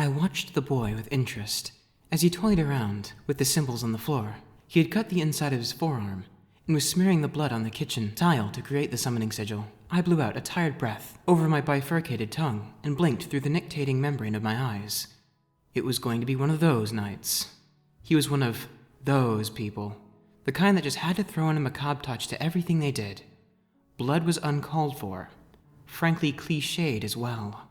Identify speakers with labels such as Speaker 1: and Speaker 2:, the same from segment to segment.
Speaker 1: I watched the boy with interest as he toyed around with the symbols on the floor. He had cut the inside of his forearm and was smearing the blood on the kitchen tile to create the summoning sigil. I blew out a tired breath over my bifurcated tongue and blinked through the nictating membrane of my eyes. It was going to be one of those nights. He was one of those people, the kind that just had to throw in a macabre touch to everything they did. Blood was uncalled for, frankly cliched as well.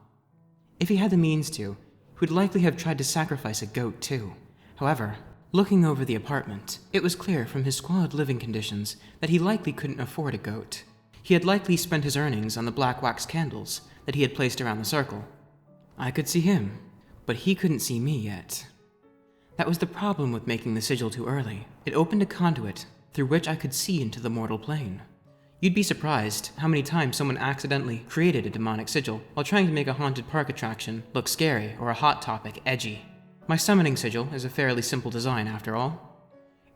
Speaker 1: If he had the means to, he would likely have tried to sacrifice a goat too. However, looking over the apartment, it was clear from his squalid living conditions that he likely couldn't afford a goat. He had likely spent his earnings on the black wax candles that he had placed around the circle. I could see him, but he couldn't see me yet. That was the problem with making the sigil too early. It opened a conduit through which I could see into the mortal plane. You'd be surprised how many times someone accidentally created a demonic sigil while trying to make a haunted park attraction look scary or a hot topic edgy. My summoning sigil is a fairly simple design after all.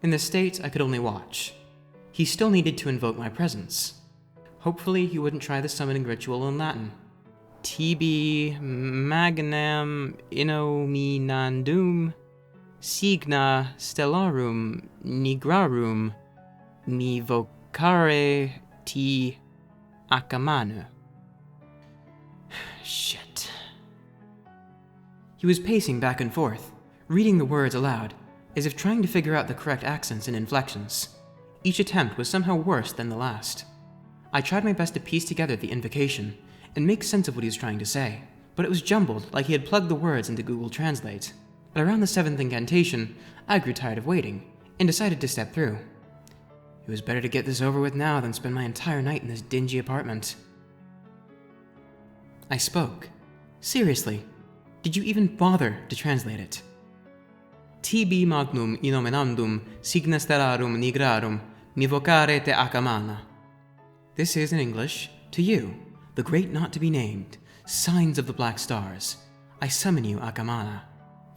Speaker 1: In the States, I could only watch. He still needed to invoke my presence. Hopefully, he wouldn't try the summoning ritual in Latin. Tibi magnam innominandum signa stellarum nigrarum mi vocare ti acamane. Shit. He was pacing back and forth, reading the words aloud, as if trying to figure out the correct accents and inflections. Each attempt was somehow worse than the last. I tried my best to piece together the invocation and make sense of what he was trying to say, but it was jumbled like he had plugged the words into Google Translate. At around the 7th incantation, I grew tired of waiting and decided to step through. It was better to get this over with now than spend my entire night in this dingy apartment. I spoke. Seriously, did you even bother to translate it? Tibi magnum innominandum signa stellarum nigrarum mi vocare te acamana. This is in English, to you, the great not to be named, signs of the black stars. I summon you, Acamana.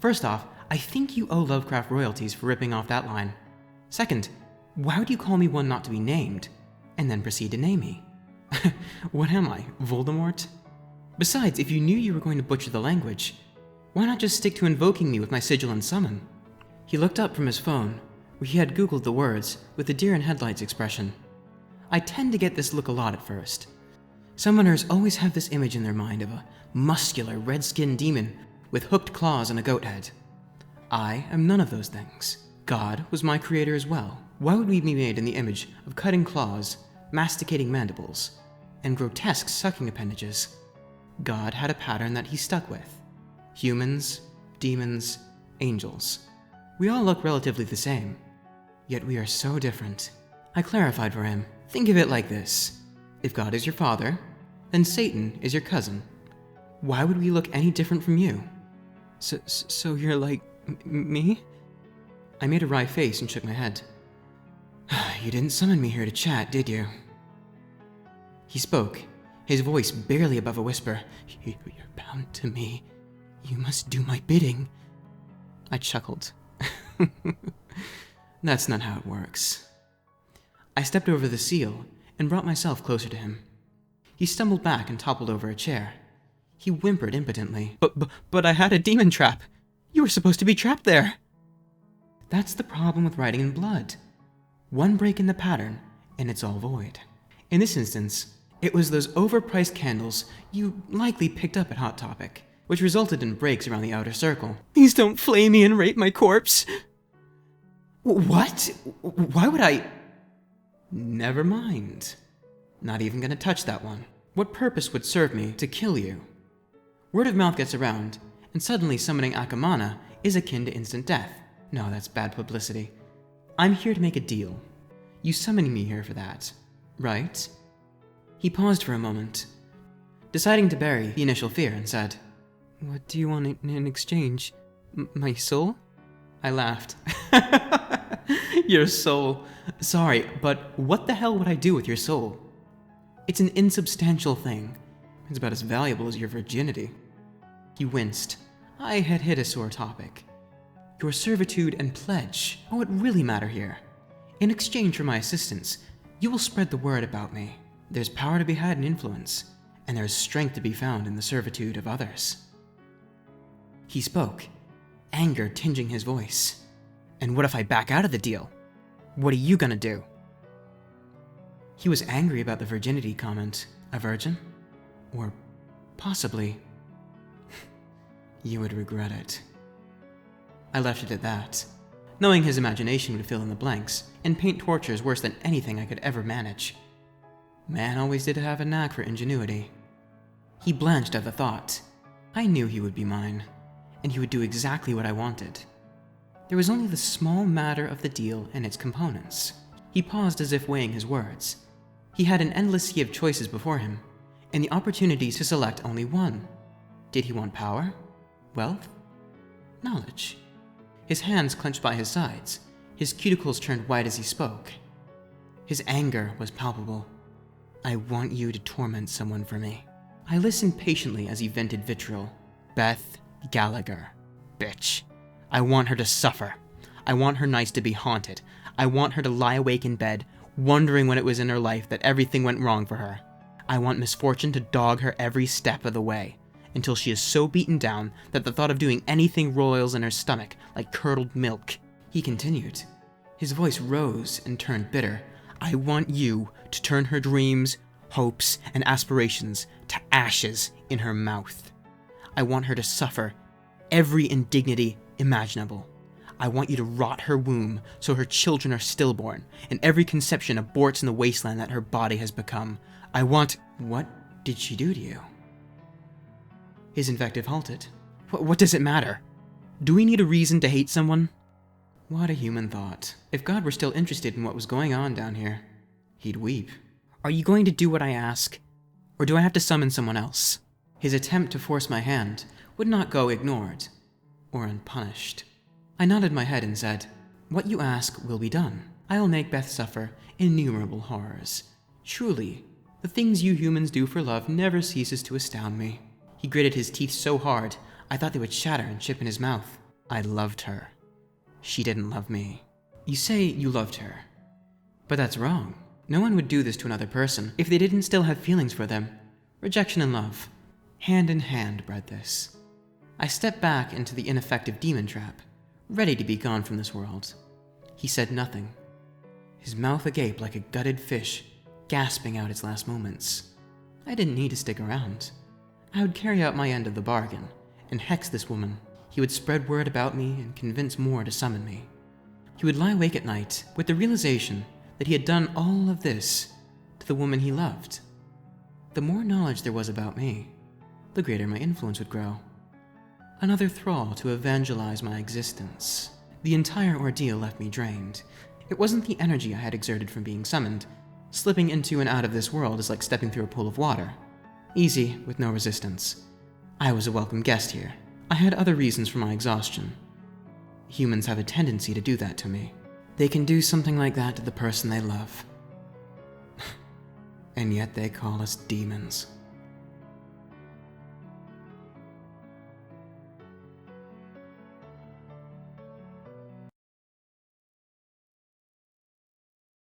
Speaker 1: First off, I think you owe Lovecraft royalties for ripping off that line. Second, why would you call me one not to be named, and then proceed to name me? What am I, Voldemort? Besides, if you knew you were going to butcher the language, why not just stick to invoking me with my sigil and summon? He looked up from his phone, where he had Googled the words with a deer-in-headlights expression. I tend to get this look a lot at first. Summoners always have this image in their mind of a muscular, red-skinned demon with hooked claws and a goat head. I am none of those things. God was my creator as well. Why would we be made in the image of cutting claws, masticating mandibles, and grotesque sucking appendages? God had a pattern that he stuck with. Humans, demons, angels. We all look relatively the same, yet we are so different. I clarified for him. Think of it like this. If God is your father, then Satan is your cousin. Why would we look any different from you? So you're like me? I made a wry face and shook my head. You didn't summon me here to chat, did you? He spoke, his voice barely above a whisper. You're bound to me. You must do my bidding. I chuckled. That's not how it works. I stepped over the seal and brought myself closer to him. He stumbled back and toppled over a chair. He whimpered impotently. But I had a demon trap. You were supposed to be trapped there. That's the problem with writing in blood. One break in the pattern, and it's all void. In this instance, it was those overpriced candles you likely picked up at Hot Topic, which resulted in breaks around the outer circle. Please don't flay me and rape my corpse. What? Why would I... Never mind. Not even gonna touch that one. What purpose would serve me to kill you? Word of mouth gets around, and suddenly summoning Acamana is akin to instant death. No, that's bad publicity. I'm here to make a deal. You summoning me here for that, right? He paused for a moment, deciding to bury the initial fear, and said, What do you want in exchange? My soul? I laughed. Your soul. Sorry, but what the hell would I do with your soul? It's an insubstantial thing. It's about as valuable as your virginity. He winced. I had hit a sore topic. Your servitude and pledge are what really matter here. In exchange for my assistance, you will spread the word about me. There's power to be had in influence, and there's strength to be found in the servitude of others. He spoke, anger tinging his voice. "And what if I back out of the deal? What are you gonna do?" He was angry about the virginity comment. A virgin? Or possibly... You would regret it. I left it at that, knowing his imagination would fill in the blanks and paint tortures worse than anything I could ever manage. Man always did have a knack for ingenuity. He blanched at the thought. I knew he would be mine, and he would do exactly what I wanted. There was only the small matter of the deal and its components. He paused as if weighing his words. He had an endless sea of choices before him, and the opportunities to select only one. Did he want power? Wealth? Knowledge? His hands clenched by his sides, his cuticles turned white as he spoke. His anger was palpable. "I want you to torment someone for me." I listened patiently as he vented vitriol. "Beth Gallagher. Bitch. I want her to suffer. I want her nights to be haunted. I want her to lie awake in bed, wondering when it was in her life that everything went wrong for her. I want misfortune to dog her every step of the way, until she is so beaten down that the thought of doing anything roils in her stomach like curdled milk." He continued. His voice rose and turned bitter. "I want you to turn her dreams, hopes, and aspirations to ashes in her mouth. I want her to suffer every indignity imaginable. I want you to rot her womb so her children are stillborn, and every conception aborts in the wasteland that her body has become. I want..." "What did she do to you?" His invective halted. What does it matter? Do we need a reason to hate someone? What a human thought. If God were still interested in what was going on down here, he'd weep. "Are you going to do what I ask? Or do I have to summon someone else?" His attempt to force my hand would not go ignored or unpunished. I nodded my head and said, "What you ask will be done. I'll make Beth suffer innumerable horrors. Truly, the things you humans do for love never ceases to astound me." He gritted his teeth so hard, I thought they would shatter and chip in his mouth. I loved her. She didn't love me. You say you loved her, but that's wrong. No one would do this to another person if they didn't still have feelings for them. Rejection and love, hand in hand, bred this. I stepped back into the ineffective demon trap, ready to be gone from this world. He said nothing, his mouth agape like a gutted fish, gasping out its last moments. I didn't need to stick around. I would carry out my end of the bargain and hex this woman. He would spread word about me and convince more to summon me. He would lie awake at night with the realization that he had done all of this to the woman he loved. The more knowledge there was about me, the greater my influence would grow. Another thrall to evangelize my existence. The entire ordeal left me drained. It wasn't the energy I had exerted from being summoned. Slipping into and out of this world is like stepping through a pool of water. Easy, with no resistance. I was a welcome guest here. I had other reasons for my exhaustion. Humans have a tendency to do that to me. They can do something like that to the person they love. And yet they call us demons.